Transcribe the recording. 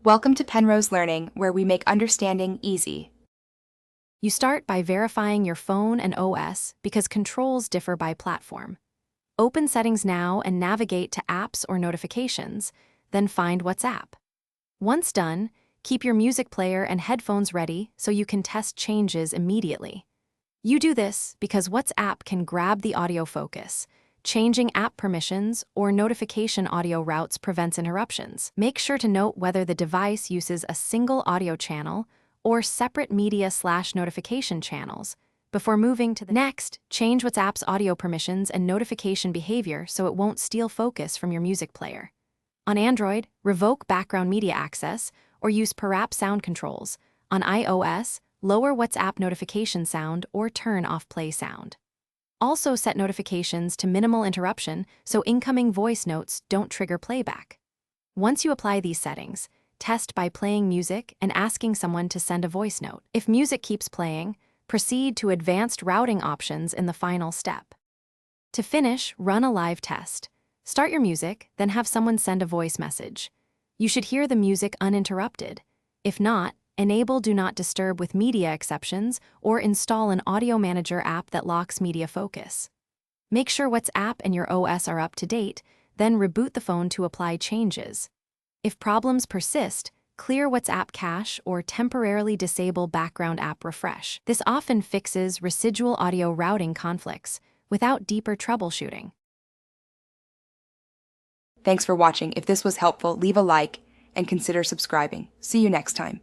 Welcome to Penrose Learning, where we make understanding easy. You start by verifying your phone and OS because controls differ by platform. Open Settings now and navigate to Apps or Notifications, then find WhatsApp. Once done, keep your music player and headphones ready so you can test changes immediately. You do this because WhatsApp can grab the audio focus. Changing app permissions or notification audio routes prevents interruptions. Make sure to note whether the device uses a single audio channel or separate media/notification channels before moving to the next. Change WhatsApp's audio permissions and notification behavior so it won't steal focus from your music player. On Android, revoke background media access or use per app sound controls. On iOS, lower WhatsApp notification sound or turn off play sound. Also set notifications to minimal interruption so incoming voice notes don't trigger playback. Once you apply these settings, test by playing music and asking someone to send a voice note. If music keeps playing, proceed to advanced routing options in the final step. To finish, run a live test. Start your music, then have someone send a voice message. You should hear the music uninterrupted. If not, enable Do Not Disturb with media exceptions or install an audio manager app that locks media focus. Make sure WhatsApp and your OS are up to date, then reboot the phone to apply changes. If problems persist, clear WhatsApp cache or temporarily disable background app refresh. This often fixes residual audio routing conflicts without deeper troubleshooting. Thanks for watching. If this was helpful, leave a like and consider subscribing. See you next time.